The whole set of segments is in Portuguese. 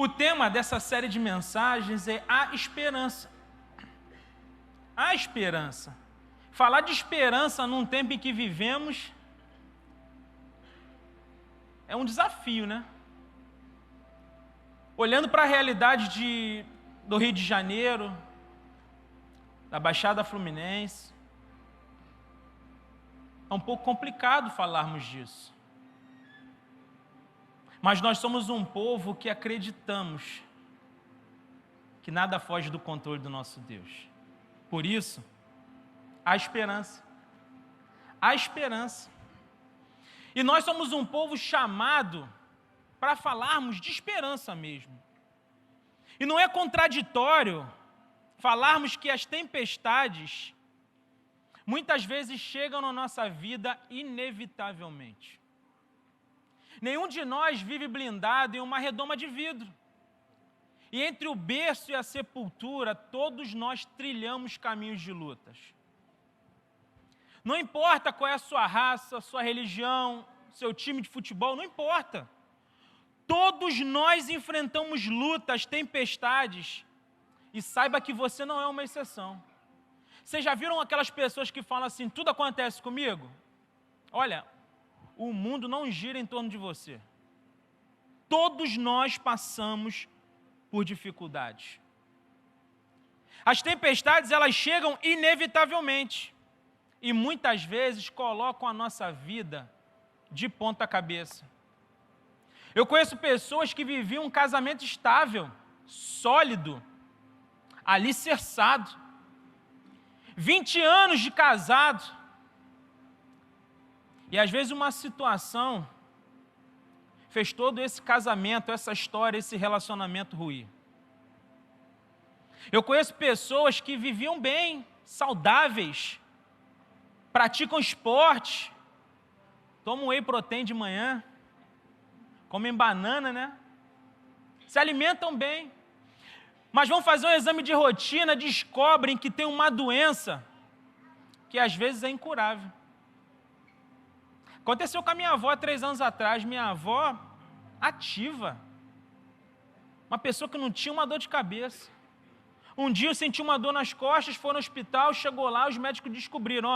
O tema dessa série de mensagens é a esperança. A esperança. Falar de esperança num tempo em que vivemos é um desafio, né? Olhando para a realidade do Rio de Janeiro, da Baixada Fluminense, é um pouco complicado falarmos disso. Mas nós somos um povo que acreditamos que nada foge do controle do nosso Deus. Por isso, a esperança. A esperança. E nós somos um povo chamado para falarmos de esperança mesmo. E não é contraditório falarmos que as tempestades muitas vezes chegam na nossa vida inevitavelmente. Nenhum de nós vive blindado em uma redoma de vidro. E entre o berço e a sepultura, todos nós trilhamos caminhos de lutas. Não importa qual é a sua raça, sua religião, seu time de futebol, não importa. Todos nós enfrentamos lutas, tempestades, e saiba que você não é uma exceção. Vocês já viram aquelas pessoas que falam assim, tudo acontece comigo? Olha, o mundo não gira em torno de você. Todos nós passamos por dificuldades. As tempestades, elas chegam inevitavelmente e muitas vezes colocam a nossa vida de ponta cabeça. Eu conheço pessoas que viviam um casamento estável, sólido, alicerçado, 20 anos de casado, e às vezes uma situação fez todo esse casamento, essa história, esse relacionamento ruir. Eu conheço pessoas que viviam bem, saudáveis, praticam esporte, tomam whey protein de manhã, comem banana, né? Se alimentam bem. Mas vão fazer um exame de rotina, descobrem que tem uma doença que às vezes é incurável. Aconteceu com a minha avó 3 anos atrás. Minha avó, ativa. Uma pessoa que não tinha uma dor de cabeça. Um dia eu senti uma dor nas costas, foi no hospital, chegou lá, os médicos descobriram,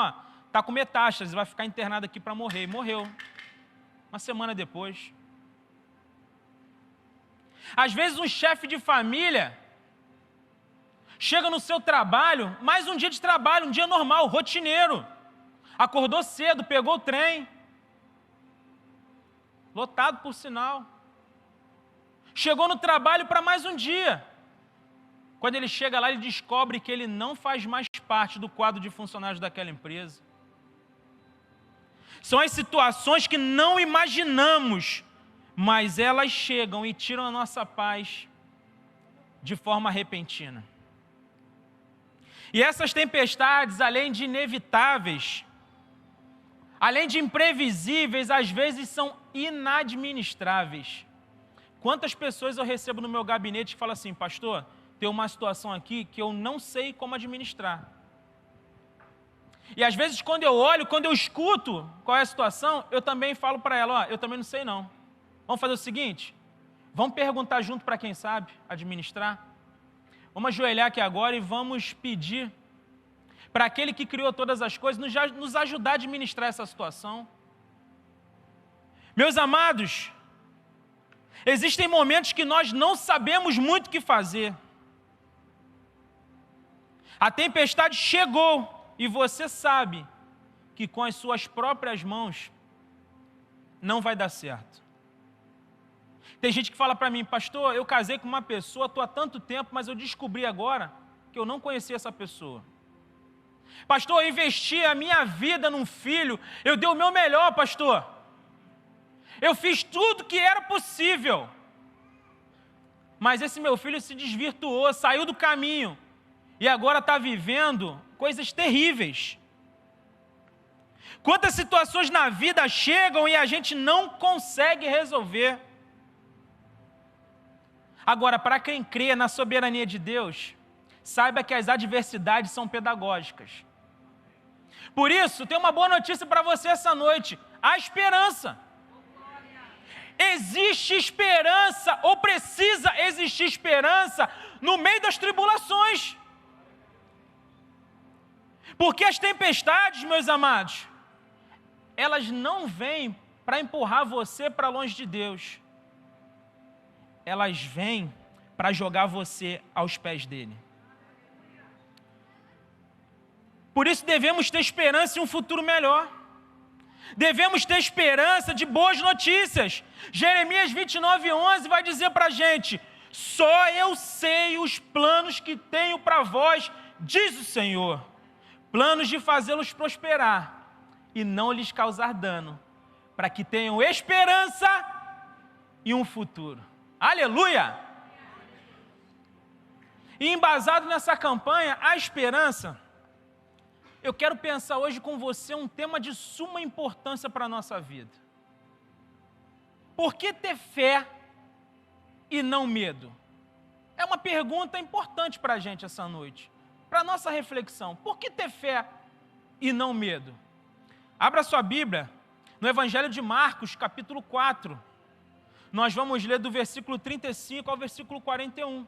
tá com metástase, vai ficar internado aqui para morrer. E morreu. Uma semana depois. Às vezes um chefe de família chega no seu trabalho, mais um dia de trabalho, um dia normal, rotineiro. Acordou cedo, pegou o trem. Lotado por sinal. Chegou no trabalho para mais um dia. Quando ele chega lá, ele descobre que ele não faz mais parte do quadro de funcionários daquela empresa. São as situações que não imaginamos, mas elas chegam e tiram a nossa paz de forma repentina. E essas tempestades, além de inevitáveis, além de imprevisíveis, às vezes são inadministráveis. Quantas pessoas eu recebo no meu gabinete que falam assim, pastor, tem uma situação aqui que eu não sei como administrar. E às vezes quando eu olho, quando eu escuto qual é a situação, eu também falo para ela, eu também não sei não. Vamos fazer o seguinte, vamos perguntar junto para quem sabe administrar? Vamos ajoelhar aqui agora e vamos pedir para aquele que criou todas as coisas nos ajudar a administrar essa situação. Meus amados, existem momentos que nós não sabemos muito o que fazer. A tempestade chegou e você sabe que com as suas próprias mãos não vai dar certo. Tem gente que fala para mim, pastor, eu casei com uma pessoa, estou há tanto tempo, mas eu descobri agora que eu não conhecia essa pessoa. Pastor, eu investi a minha vida num filho, eu dei o meu melhor, pastor. Eu fiz tudo que era possível. Mas esse meu filho se desvirtuou, saiu do caminho e agora está vivendo coisas terríveis. Quantas situações na vida chegam e a gente não consegue resolver. Agora, para quem crê na soberania de Deus, saiba que as adversidades são pedagógicas. Por isso, tem uma boa notícia para você essa noite: há esperança. Existe esperança, ou precisa existir esperança no meio das tribulações. Porque as tempestades, meus amados, elas não vêm para empurrar você para longe de Deus. Elas vêm para jogar você aos pés dele. Por isso devemos ter esperança em um futuro melhor. Devemos ter esperança de boas notícias. Jeremias 29:11 vai dizer para a gente: só eu sei os planos que tenho para vós, diz o Senhor. Planos de fazê-los prosperar e não lhes causar dano, para que tenham esperança e um futuro. Aleluia! E embasado nessa campanha, a esperança, eu quero pensar hoje com você um tema de suma importância para a nossa vida. Por que ter fé e não medo? É uma pergunta importante para a gente essa noite, para a nossa reflexão. Por que ter fé e não medo? Abra sua Bíblia no Evangelho de Marcos, capítulo 4. Nós vamos ler do versículo 35 ao versículo 41.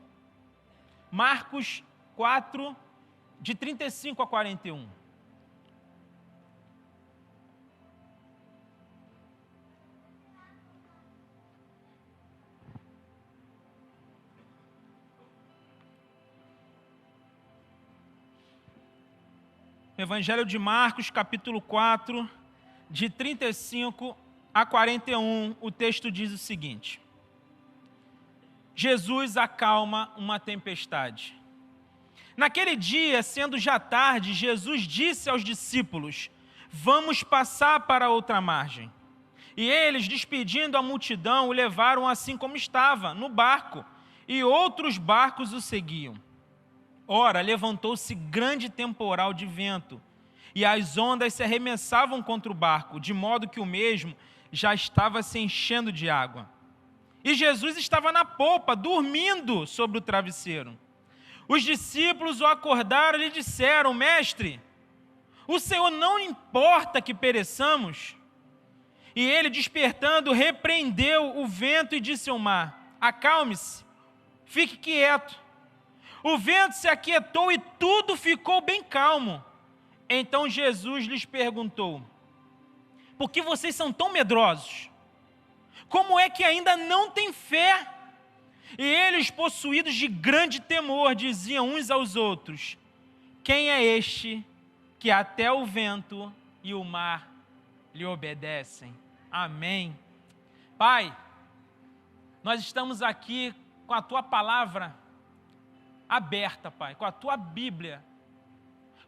Marcos 4, de 35 a 41. Evangelho de Marcos, capítulo 4, de 35 a 41, o texto diz o seguinte: Jesus acalma uma tempestade. Naquele dia, sendo já tarde, Jesus disse aos discípulos: vamos passar para outra margem. E eles, despedindo a multidão, o levaram assim como estava, no barco, e outros barcos o seguiam. Ora, levantou-se grande temporal de vento, e as ondas se arremessavam contra o barco, de modo que o mesmo já estava se enchendo de água. E Jesus estava na popa, dormindo sobre o travesseiro. Os discípulos o acordaram e lhe disseram: Mestre, o Senhor não importa que pereçamos? E ele, despertando, repreendeu o vento e disse ao mar: Acalme-se, fique quieto. O vento se aquietou e tudo ficou bem calmo. Então Jesus lhes perguntou: por que vocês são tão medrosos? Como é que ainda não têm fé? E eles, possuídos de grande temor, diziam uns aos outros: quem é este que até o vento e o mar lhe obedecem? Amém. Pai, nós estamos aqui com a Tua palavra aberta, Pai, com a Tua Bíblia,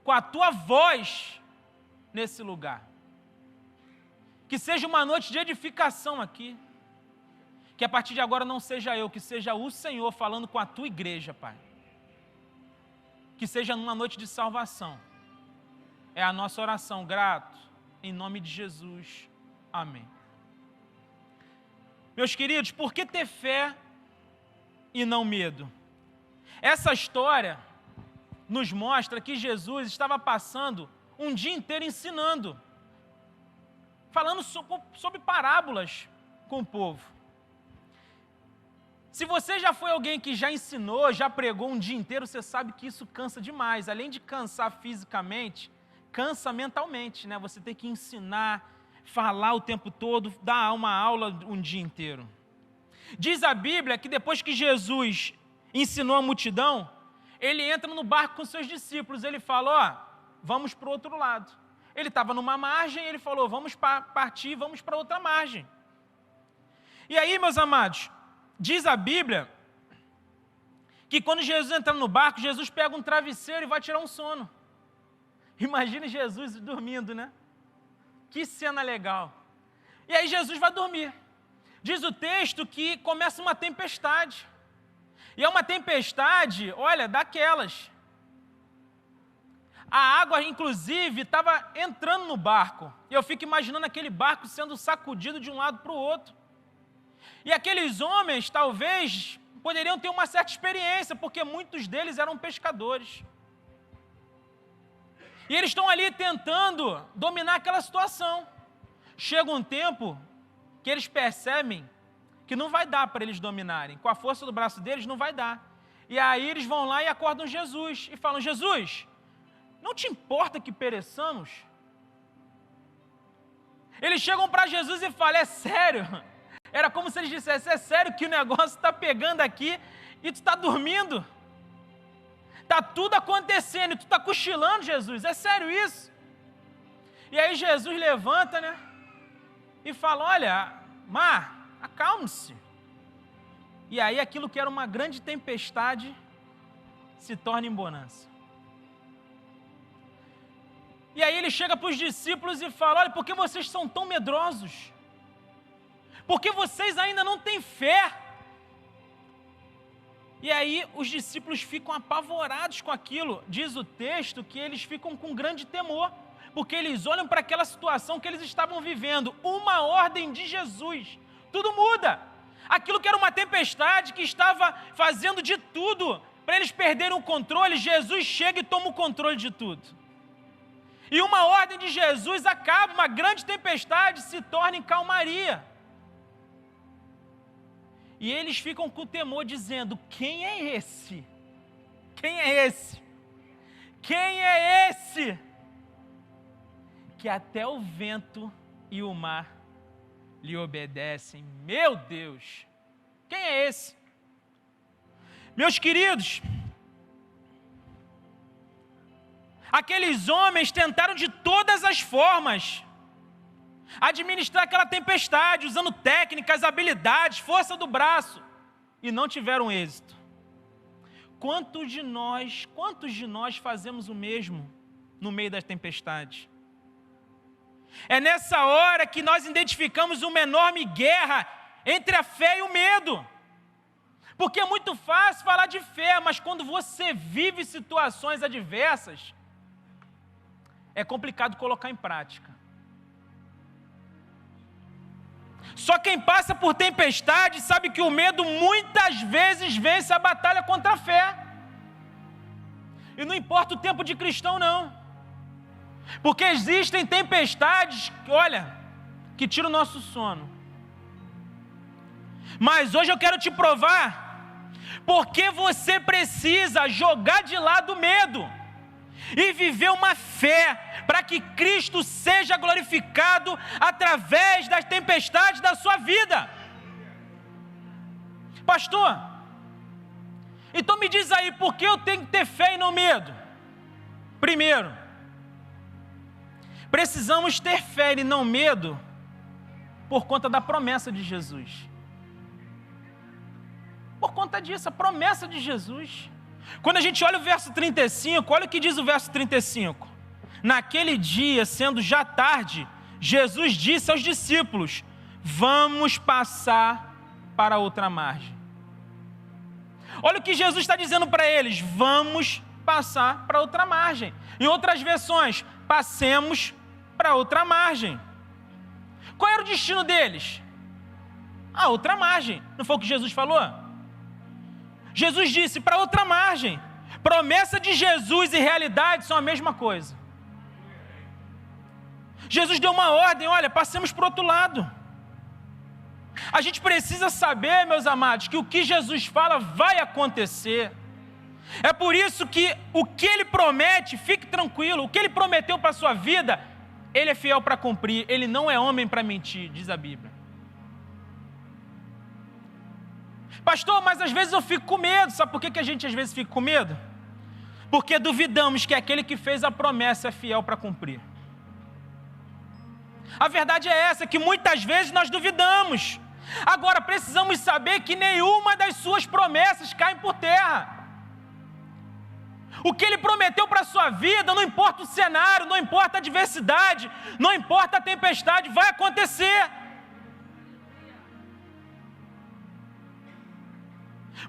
com a Tua voz nesse lugar. Que seja uma noite de edificação aqui. Que a partir de agora não seja eu, que seja o Senhor falando com a Tua igreja, Pai. Que seja uma noite de salvação. É a nossa oração, grato, em nome de Jesus. Amém. Meus queridos, por que ter fé e não medo? Essa história nos mostra que Jesus estava passando um dia inteiro ensinando, falando sobre parábolas com o povo. Se você já foi alguém que já ensinou, já pregou um dia inteiro, você sabe que isso cansa demais. Além de cansar fisicamente, cansa mentalmente, né? Você tem que ensinar, falar o tempo todo, dar uma aula um dia inteiro. Diz a Bíblia que depois que Jesus ensinou a multidão, ele entra no barco com seus discípulos, ele fala: vamos para o outro lado. Ele estava numa margem, ele falou: vamos partir, vamos para outra margem. E aí, meus amados, diz a Bíblia que quando Jesus entra no barco, Jesus pega um travesseiro e vai tirar um sono. Imagine Jesus dormindo, né? Que cena legal. E aí Jesus vai dormir. Diz o texto que começa uma tempestade. E é uma tempestade, olha, daquelas. A água, inclusive, estava entrando no barco. E eu fico imaginando aquele barco sendo sacudido de um lado para o outro. E aqueles homens, talvez, poderiam ter uma certa experiência, porque muitos deles eram pescadores. E eles estão ali tentando dominar aquela situação. Chega um tempo que eles percebem que não vai dar para eles dominarem. Com a força do braço deles, não vai dar. E aí eles vão lá e acordam Jesus e falam: Jesus, não te importa que pereçamos? Eles chegam para Jesus e falam: é sério? Era como se eles dissessem: é sério que o negócio está pegando aqui e tu está dormindo? Está tudo acontecendo e tu está cochilando, Jesus, é sério isso? E aí Jesus levanta, né? E fala: olha, mar, acalme-se. E aí aquilo que era uma grande tempestade se torna em bonança. E aí ele chega para os discípulos e fala: olha, por que vocês são tão medrosos? Por que vocês ainda não têm fé? E aí os discípulos ficam apavorados com aquilo. Diz o texto que eles ficam com grande temor, porque eles olham para aquela situação que eles estavam vivendo, uma ordem de Jesus, tudo muda. Aquilo que era uma tempestade que estava fazendo de tudo para eles perderem o controle, Jesus chega e toma o controle de tudo. E uma ordem de Jesus acaba, uma grande tempestade se torna em calmaria. E eles ficam com temor, dizendo: quem é esse? Quem é esse? Quem é esse? Que até o vento e o mar lhe obedecem. Meu Deus! Quem é esse? Meus queridos, aqueles homens tentaram de todas as formas administrar aquela tempestade, usando técnicas, habilidades, força do braço, e não tiveram êxito. Quantos de nós fazemos o mesmo no meio das tempestades? É nessa hora que nós identificamos uma enorme guerra entre a fé e o medo. Porque é muito fácil falar de fé, mas quando você vive situações adversas, é complicado colocar em prática. Só quem passa por tempestade sabe que o medo muitas vezes vence a batalha contra a fé. E não importa o tempo de cristão, não. Porque existem tempestades, olha, que tiram o nosso sono. Mas hoje eu quero te provar porque você precisa jogar de lado o medo e viver uma fé para que Cristo seja glorificado através das tempestades da sua vida. Pastor, então me diz aí, por que eu tenho que ter fé e não medo? Primeiro, precisamos ter fé e não medo por conta da promessa de Jesus. Por conta disso, a promessa de Jesus. Quando a gente olha o verso 35, olha o que diz o verso 35. Naquele dia, sendo já tarde, Jesus disse aos discípulos: vamos passar para outra margem. Olha o que Jesus está dizendo para eles: vamos passar para outra margem. Em outras versões, passemos para outra margem. Qual era o destino deles? A outra margem. Não foi o que Jesus falou? Jesus disse: para outra margem. Promessa de Jesus e realidade são a mesma coisa. Jesus deu uma ordem: olha, passemos para o outro lado. A gente precisa saber, meus amados, que o que Jesus fala vai acontecer. É por isso que o que Ele promete, fique tranquilo, o que Ele prometeu para a sua vida, Ele é fiel para cumprir, Ele não é homem para mentir, diz a Bíblia. Pastor, mas às vezes eu fico com medo. Sabe por que a gente às vezes fica com medo? Porque duvidamos que aquele que fez a promessa é fiel para cumprir. A verdade é essa, que muitas vezes nós duvidamos. Agora, precisamos saber que nenhuma das suas promessas cai por terra. O que Ele prometeu para a sua vida, não importa o cenário, não importa a adversidade, não importa a tempestade, vai acontecer.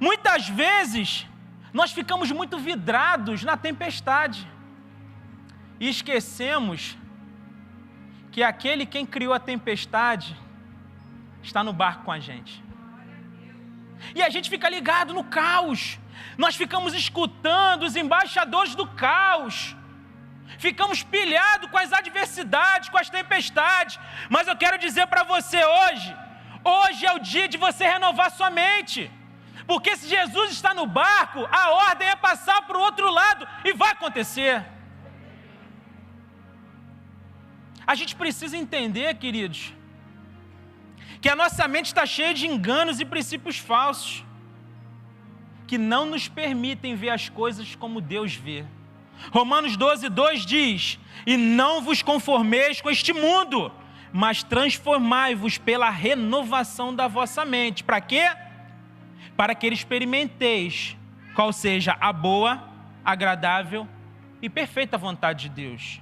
Muitas vezes, nós ficamos muito vidrados na tempestade e esquecemos que aquele quem criou a tempestade está no barco com a gente. E a gente fica ligado no caos. Nós ficamos escutando os embaixadores do caos. Ficamos pilhados com as adversidades, com as tempestades. Mas eu quero dizer para você hoje, Hoje é o dia de você renovar sua mente. Porque se Jesus está no barco, a ordem é passar para o outro lado e vai acontecer. A gente precisa entender, queridos, que a nossa mente está cheia de enganos e princípios falsos, que não nos permitem ver as coisas como Deus vê. Romanos 12:2 diz: e não vos conformeis com este mundo, mas transformai-vos pela renovação da vossa mente. Para quê? Para que experimenteis qual seja a boa, agradável e perfeita vontade de Deus.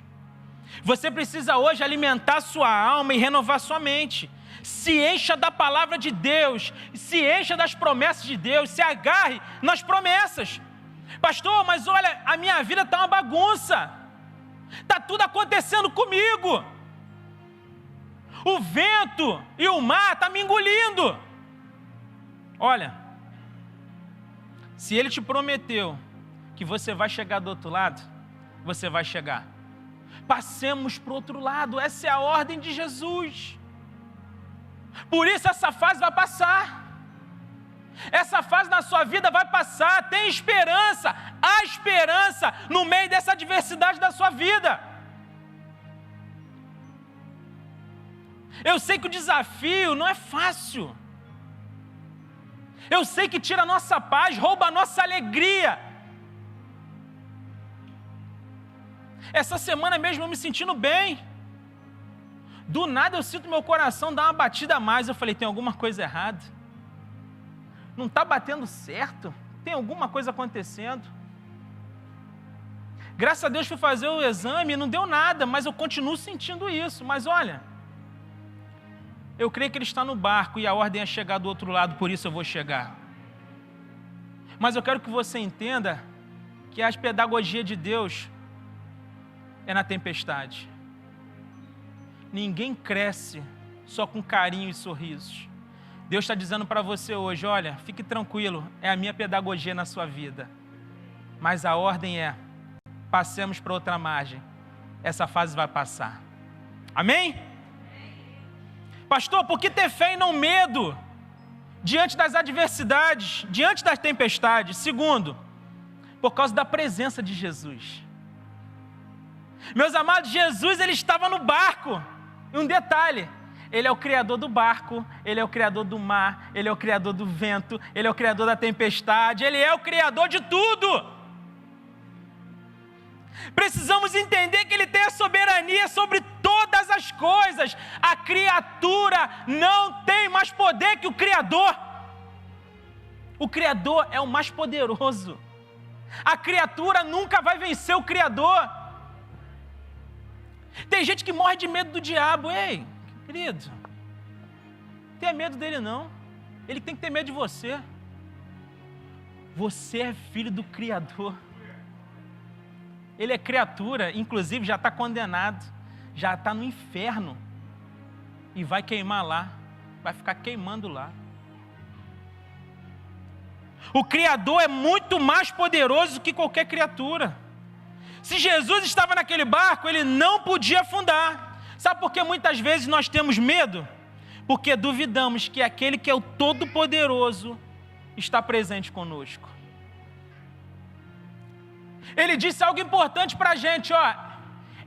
Você precisa hoje alimentar sua alma e renovar sua mente. Se encha da palavra de Deus, se encha das promessas de Deus, se agarre nas promessas. Pastor, mas olha, a minha vida está uma bagunça, está tudo acontecendo comigo, o vento e o mar estão me engolindo. Olha, se Ele te prometeu que você vai chegar do outro lado, você vai chegar. Passemos para o outro lado, essa é a ordem de Jesus. Por isso essa fase vai passar. Essa fase na sua vida vai passar. Tem esperança, há esperança no meio dessa adversidade da sua vida. Eu sei que o desafio não é fácil. Eu sei que tira a nossa paz, rouba a nossa alegria. Essa semana mesmo eu me sentindo bem. Do nada eu sinto meu coração dar uma batida a mais. Eu falei, tem alguma coisa errada. Não está batendo certo. Tem alguma coisa acontecendo. Graças a Deus fui fazer o exame e não deu nada, mas eu continuo sentindo isso. Mas olha, eu creio que Ele está no barco e a ordem é chegar do outro lado, por isso eu vou chegar. Mas eu quero que você entenda que a pedagogia de Deus é na tempestade. Ninguém cresce só com carinho e sorrisos. Deus está dizendo para você hoje, olha, fique tranquilo, é a minha pedagogia na sua vida. Mas a ordem é, passemos para outra margem. Essa fase vai passar. Amém? Pastor, por que ter fé e não medo? Diante das adversidades, diante das tempestades. Segundo, por causa da presença de Jesus. Meus amados, Jesus, Ele estava no barco. E um detalhe, Ele é o Criador do barco, Ele é o Criador do mar, Ele é o Criador do vento, Ele é o Criador da tempestade, Ele é o Criador de tudo. Precisamos entender que Ele tem a soberania sobre todas as coisas. A criatura não tem mais poder que o Criador. O Criador é o mais poderoso. A criatura nunca vai vencer o Criador. Tem gente que morre de medo do diabo. Ei, querido, não tenha medo dele não. Ele tem que ter medo de você. Você é filho do Criador. Ele é criatura, inclusive já está condenado, já está no inferno e vai queimar lá, vai ficar queimando lá. O Criador é muito mais poderoso que qualquer criatura. Se Jesus estava naquele barco, Ele não podia afundar. Sabe por que muitas vezes nós temos medo? Porque duvidamos que aquele que é o Todo-Poderoso está presente conosco. Ele disse algo importante para a gente, ó.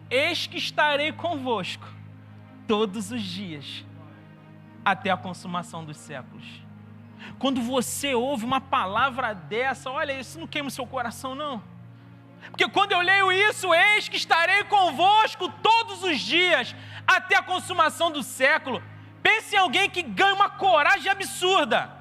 Eis que estarei convosco todos os dias, até a consumação dos séculos. Quando você ouve uma palavra dessa, olha, isso não queima o seu coração, não. Porque quando eu leio isso, eis que estarei convosco todos os dias, até a consumação do século. Pense em alguém que ganha uma coragem absurda.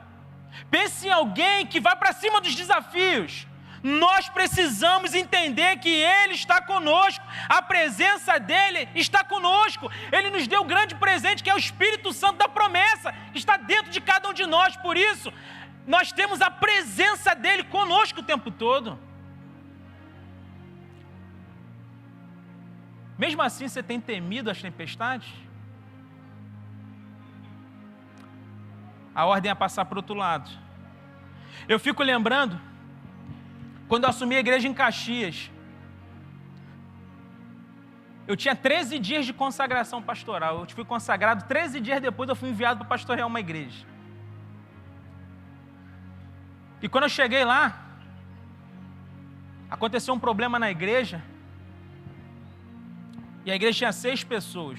Pense em alguém que vai para cima dos desafios. Nós precisamos entender que Ele está conosco, a presença dEle está conosco. Ele nos deu um grande presente que é o Espírito Santo da promessa, que está dentro de cada um de nós. Por isso, nós temos a presença dEle conosco o tempo todo. Mesmo assim, você tem temido as tempestades? A ordem é passar para o outro lado. Eu fico lembrando, quando eu assumi a igreja em Caxias, Eu tinha 13 dias de consagração pastoral. Eu fui consagrado 13 dias depois, eu fui enviado para pastorear uma igreja. E quando eu cheguei lá, aconteceu um problema na igreja. E a igreja tinha 6 pessoas.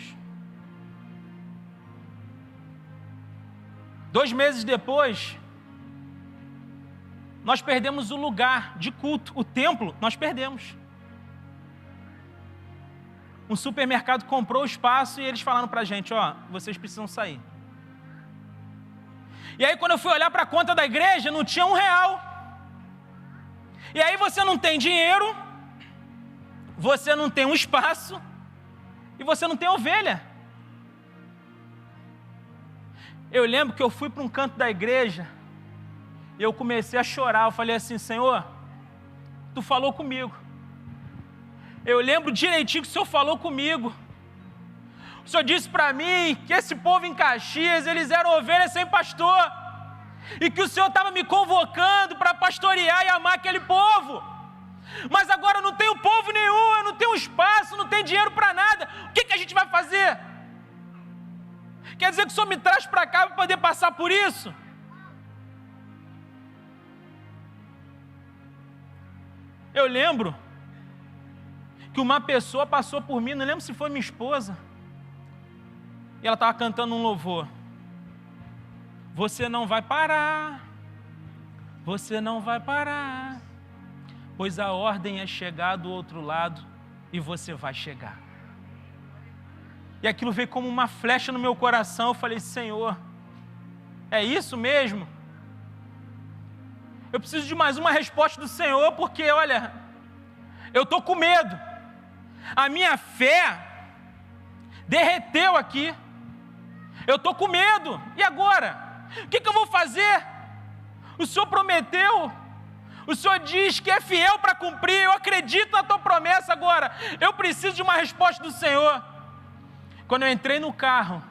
2 meses depois, nós perdemos o lugar de culto, o templo, nós perdemos. Um supermercado comprou o espaço e eles falaram para a gente, ó, vocês precisam sair. E aí quando eu fui olhar para a conta da igreja, não tinha R$1. E aí você não tem dinheiro, você não tem um espaço e você não tem ovelha. Eu lembro que eu fui para um canto da igreja e eu comecei a chorar. Eu falei assim, Senhor, Tu falou comigo. Eu lembro direitinho que o Senhor falou comigo. O Senhor disse para mim que esse povo em Caxias, eles eram ovelhas sem pastor. E que o Senhor estava me convocando para pastorear e amar aquele povo. Mas agora eu não tenho povo nenhum, eu não tenho espaço, não tenho dinheiro para nada. O que a gente vai fazer? Quer dizer que o Senhor me traz para cá para poder passar por isso? Eu lembro que uma pessoa passou por mim, não lembro se foi minha esposa, e ela estava cantando um louvor. Você não vai parar, você não vai parar, pois a ordem é chegar do outro lado e você vai chegar. E aquilo veio como uma flecha no meu coração. Eu falei, Senhor, é isso mesmo? Eu preciso de mais uma resposta do Senhor, porque, olha, eu estou com medo. A minha fé derreteu aqui. Eu estou com medo. E agora? O que eu vou fazer? O Senhor prometeu. O Senhor diz que é fiel para cumprir. Eu acredito na Tua promessa. Agora, eu preciso de uma resposta do Senhor. Quando eu entrei no carro,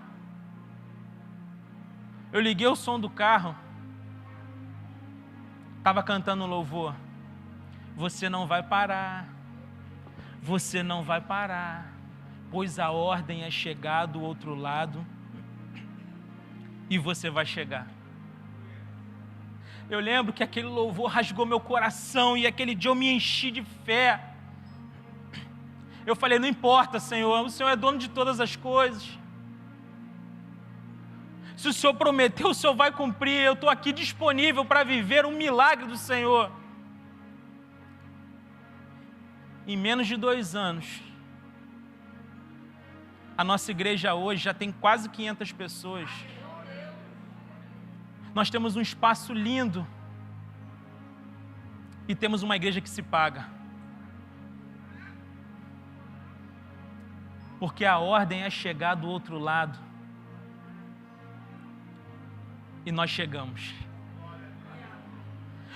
eu liguei o som do carro, estava cantando um louvor. Você não vai parar, você não vai parar, pois a ordem é chegar do outro lado e você vai chegar. Eu lembro que aquele louvor rasgou meu coração e aquele dia eu me enchi de fé. Eu falei, não importa, Senhor, o Senhor é dono de todas as coisas. Se o Senhor prometeu, o Senhor vai cumprir. Eu estou aqui disponível para viver um milagre do Senhor. Em menos de 2 anos, a nossa igreja hoje já tem quase 500 pessoas. Nós temos um espaço lindo e temos uma igreja que se paga. Porque a ordem é chegar do outro lado. E nós chegamos.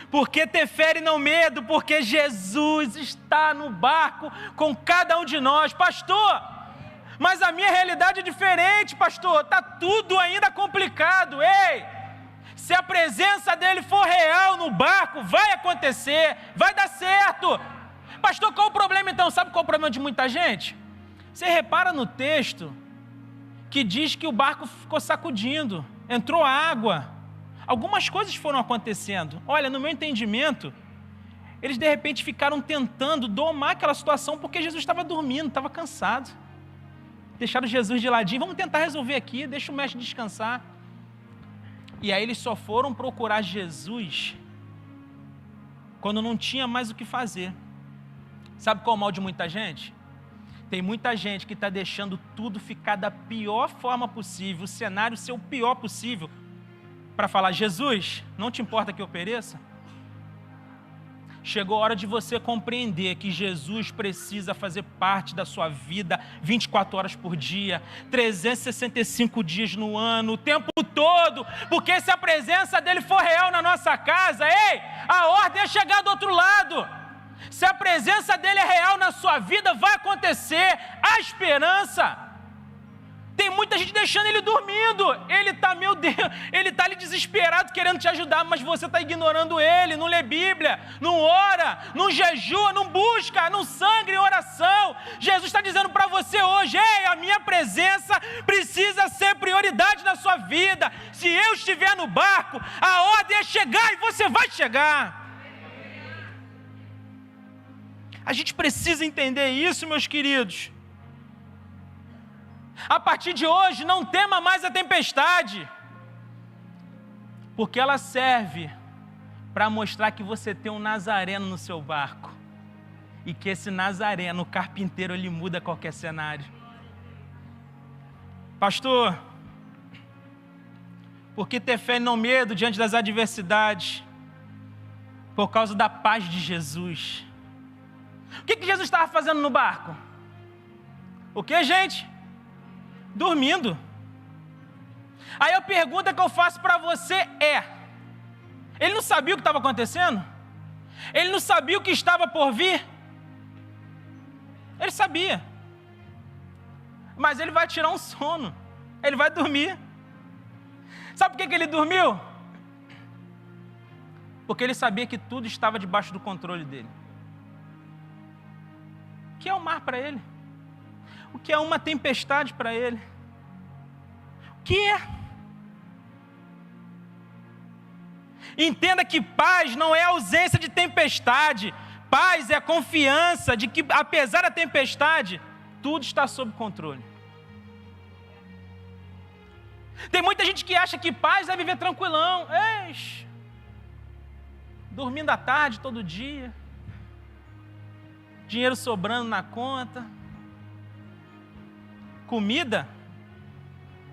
Porque ter fé e não medo? Porque Jesus está no barco com cada um de nós. Pastor, mas a minha realidade é diferente, pastor. Está tudo ainda complicado. Ei, se a presença dele for real no barco, vai acontecer, vai dar certo. Pastor, qual o problema então? Sabe qual é o problema de muita gente? Você repara no texto que diz que o barco ficou sacudindo, entrou água, algumas coisas foram acontecendo. Olha, no meu entendimento, eles de repente ficaram tentando domar aquela situação porque Jesus estava dormindo, estava cansado. Deixaram Jesus de ladinho, vamos tentar resolver aqui, deixa o mestre descansar. E aí eles só foram procurar Jesus quando não tinha mais o que fazer. Sabe qual é o mal de muita gente? Tem muita gente que está deixando tudo ficar da pior forma possível, o cenário ser o pior possível, para falar, Jesus, não te importa que eu pereça? Chegou a hora de você compreender que Jesus precisa fazer parte da sua vida 24 horas por dia, 365 dias no ano, o tempo todo, porque se a presença dele for real na nossa casa, ei, a ordem é chegar do outro lado. Se a presença dele é real na sua vida, vai acontecer. Há esperança. Tem muita gente deixando ele dormindo. Ele está, meu Deus, ele está ali desesperado querendo te ajudar, mas você está ignorando ele, não lê Bíblia, não ora, não jejua, não busca, não sangra em oração. Jesus está dizendo para você hoje: ei, a minha presença precisa ser prioridade na sua vida. Se eu estiver no barco, a ordem é chegar e você vai chegar. A gente precisa entender isso, meus queridos. A partir de hoje, não tema mais a tempestade, porque ela serve para mostrar que você tem um nazareno no seu barco, e que esse nazareno, o carpinteiro, ele muda qualquer cenário. Pastor, por que ter fé e não medo diante das adversidades? Por causa da paz de Jesus. O que Jesus estava fazendo no barco? O que, gente? Dormindo. Aí a pergunta que eu faço para você é: ele não sabia o que estava acontecendo? Ele não sabia o que estava por vir? Ele sabia. Mas ele vai tirar um sono. Ele vai dormir. Sabe por que ele dormiu? Porque ele sabia que tudo estava debaixo do controle dele. O que é o mar para ele? O que é uma tempestade para ele? O que é? Entenda que paz não é ausência de tempestade. Paz é a confiança de que, apesar da tempestade, tudo está sob controle. Tem muita gente que acha que paz é viver tranquilão. Dormindo à tarde todo dia. Dinheiro sobrando na conta. Comida,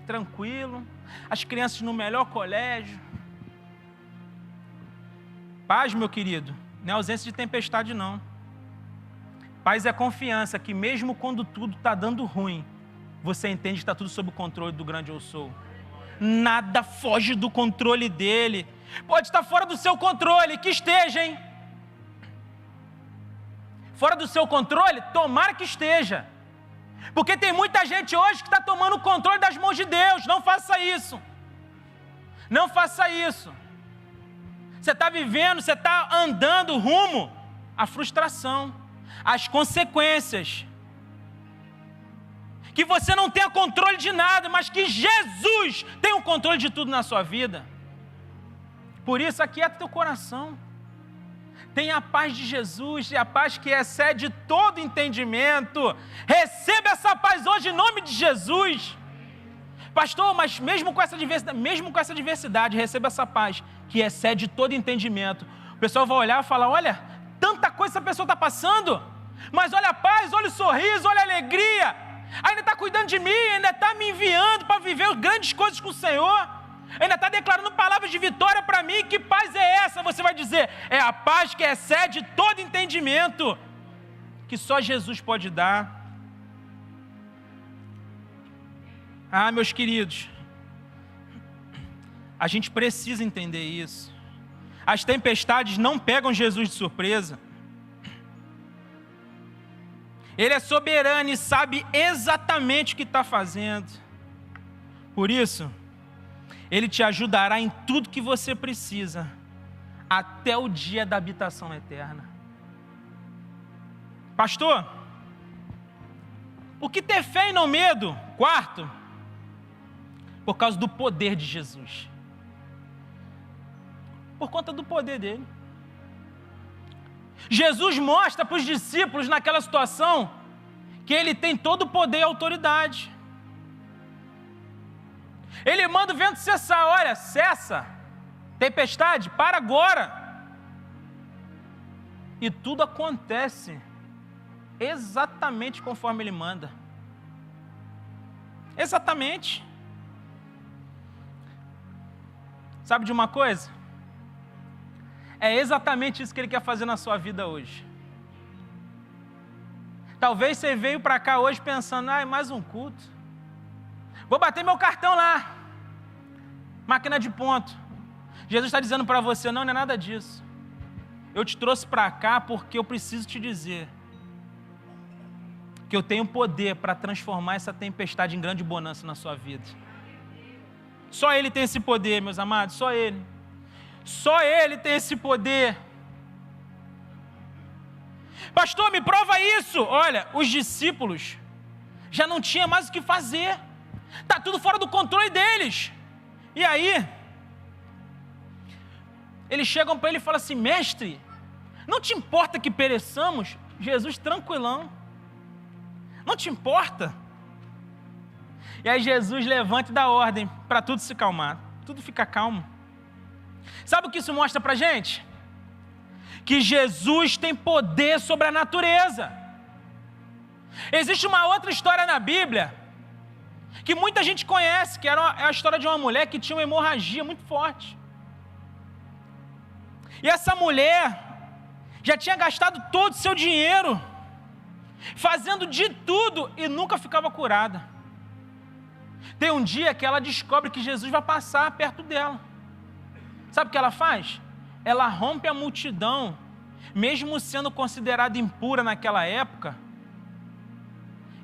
tranquilo, as crianças no melhor colégio. Paz, meu querido, não é ausência de tempestade, não. Paz é confiança que mesmo quando tudo está dando ruim, você entende que está tudo sob o controle do grande eu sou. Nada foge do controle dele. Pode estar fora do seu controle, que esteja, hein? Fora do seu controle, tomara que esteja. Porque tem muita gente hoje que está tomando o controle das mãos de Deus. Não faça isso. Não faça isso. Você está vivendo, você está andando rumo à frustração, às consequências. Que você não tenha controle de nada, mas que Jesus tem o controle de tudo na sua vida. Por isso, aquieta teu coração. Tenha a paz de Jesus, e a paz que excede todo entendimento. Receba essa paz hoje em nome de Jesus. Pastor, mas mesmo com essa diversidade, receba essa paz que excede todo entendimento. O pessoal vai olhar e falar: olha, tanta coisa essa pessoa está passando, mas olha a paz, olha o sorriso, olha a alegria. Ainda está cuidando de mim, ainda está me enviando para viver grandes coisas com o Senhor. Ainda está declarando palavras de vitória para mim. Que paz é essa? Você vai dizer: é a paz que excede todo entendimento, que só Jesus pode dar. Ah, meus queridos, a gente precisa entender isso. As tempestades não pegam Jesus de surpresa. Ele é soberano e sabe exatamente o que está fazendo. Por isso, Ele te ajudará em tudo que você precisa, até o dia da habitação eterna. Pastor, por que ter fé e não medo? Quarto, por causa do poder de Jesus. Por conta do poder dele. Jesus mostra para os discípulos naquela situação que ele tem todo o poder e autoridade. Ele manda o vento cessar. Olha, cessa, tempestade, para agora. E tudo acontece exatamente conforme ele manda. Exatamente. Sabe de uma coisa? É exatamente isso que ele quer fazer na sua vida hoje. Talvez você veio para cá hoje pensando: mais um culto. Vou bater meu cartão lá. Máquina de ponto. Jesus está dizendo para você: não é nada disso. Eu te trouxe para cá porque eu preciso te dizer que eu tenho poder para transformar essa tempestade em grande bonança na sua vida. Só Ele tem esse poder, meus amados, só Ele. Só Ele tem esse poder. Pastor, me prova isso. Olha, os discípulos já não tinham mais o que fazer. Está tudo fora do controle deles. E aí, eles chegam para ele e falam assim: mestre, não te importa que pereçamos? Jesus tranquilão. Não te importa? E aí Jesus levanta e dá ordem para tudo se calmar. Tudo fica calmo. Sabe o que isso mostra para a gente? Que Jesus tem poder sobre a natureza. Existe uma outra história na Bíblia que muita gente conhece, que é a história de uma mulher que tinha uma hemorragia muito forte. E essa mulher já tinha gastado todo o seu dinheiro, fazendo de tudo e nunca ficava curada. Tem um dia que ela descobre que Jesus vai passar perto dela. Sabe o que ela faz? Ela rompe a multidão, mesmo sendo considerada impura naquela época,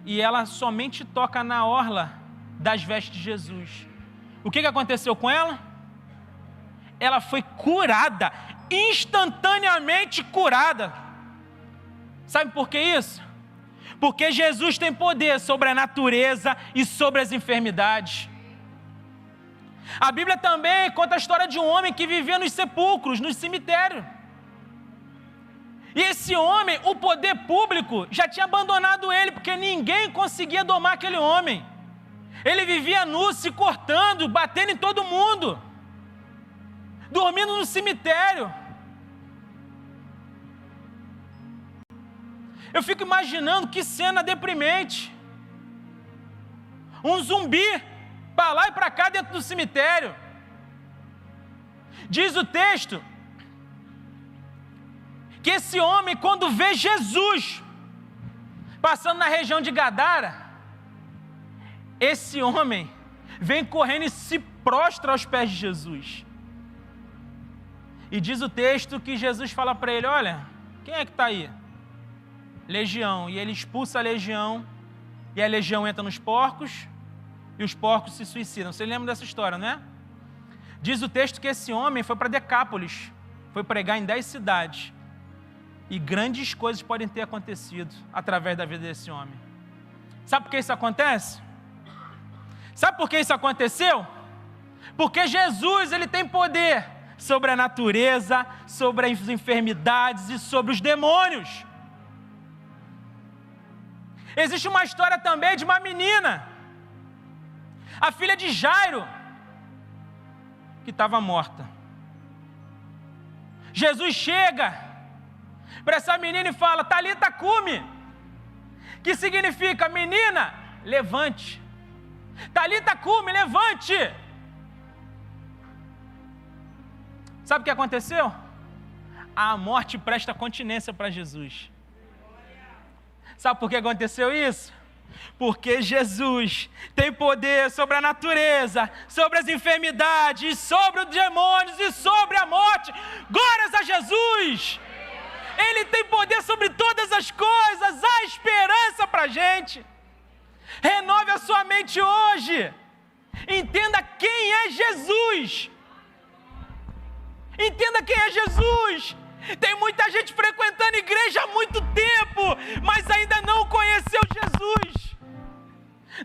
e ela somente toca na orla das vestes de Jesus. O que aconteceu com ela? Ela foi curada, instantaneamente curada. Sabe por que isso? Porque Jesus tem poder sobre a natureza e sobre as enfermidades. A Bíblia também conta a história de um homem que vivia nos sepulcros, no cemitério. E esse homem, o poder público já tinha abandonado ele, porque ninguém conseguia domar aquele homem. Ele vivia nu, se cortando, batendo em todo mundo, dormindo no cemitério. Eu fico imaginando que cena deprimente. Um zumbi para lá e para cá dentro do cemitério. Diz o texto que esse homem, quando vê Jesus passando na região de Gadara, esse homem vem correndo e se prostra aos pés de Jesus. E diz o texto que Jesus fala para ele: olha, quem é que está aí? Legião. E ele expulsa a legião, e a legião entra nos porcos, e os porcos se suicidam. Você lembra dessa história, né? Diz o texto que esse homem foi para Decápolis, foi pregar em 10 cidades, e grandes coisas podem ter acontecido através da vida desse homem. Sabe por que isso acontece? Sabe por que isso aconteceu? Porque Jesus, ele tem poder sobre a natureza, sobre as enfermidades e sobre os demônios. Existe uma história também de uma menina, a filha de Jairo, que estava morta. Jesus chega para essa menina e fala: Talita cumi, que significa: menina, levante. Talita cumi, levante. Sabe o que aconteceu? A morte presta continência para Jesus. Sabe por que aconteceu isso? Porque Jesus tem poder sobre a natureza, sobre as enfermidades, sobre os demônios e sobre a morte. Glórias a Jesus! Ele tem poder sobre todas as coisas, há esperança para a gente. Renove a sua mente hoje. Entenda quem é Jesus. Entenda quem é Jesus. Tem muita gente frequentando a igreja há muito tempo, mas ainda não conheceu Jesus.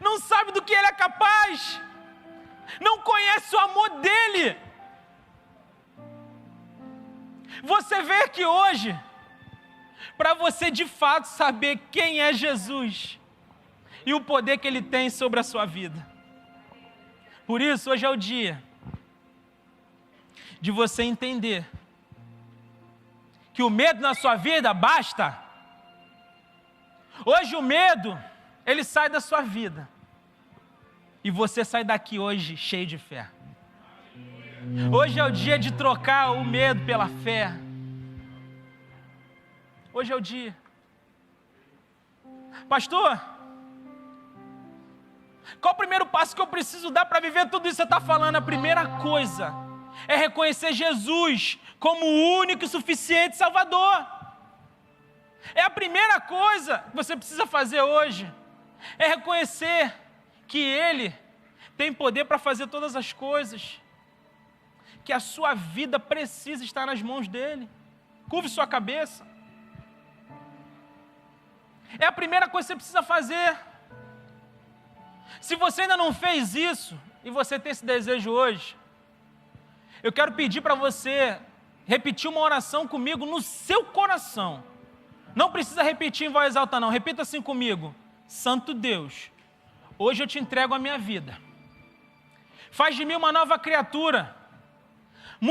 Não sabe do que Ele é capaz. Não conhece o amor dEle. Você vê que hoje, para você de fato saber quem é Jesus e o poder que Ele tem sobre a sua vida. Por isso, hoje é o dia de você entender que o medo na sua vida basta. Hoje o medo, ele sai da sua vida. E você sai daqui hoje cheio de fé. Hoje é o dia de trocar o medo pela fé. Hoje é o dia. Pastor, qual o primeiro passo que eu preciso dar para viver tudo isso que você está falando? A primeira coisa é reconhecer Jesus como o único e suficiente Salvador. É a primeira coisa que você precisa fazer hoje, é reconhecer que Ele tem poder para fazer todas as coisas, que a sua vida precisa estar nas mãos dEle. Curve sua cabeça. É a primeira coisa que você precisa fazer. Se você ainda não fez isso, e você tem esse desejo hoje, eu quero pedir para você repetir uma oração comigo no seu coração. Não precisa repetir em voz alta não, repita assim comigo: Santo Deus, hoje eu te entrego a minha vida. Faz de mim uma nova criatura.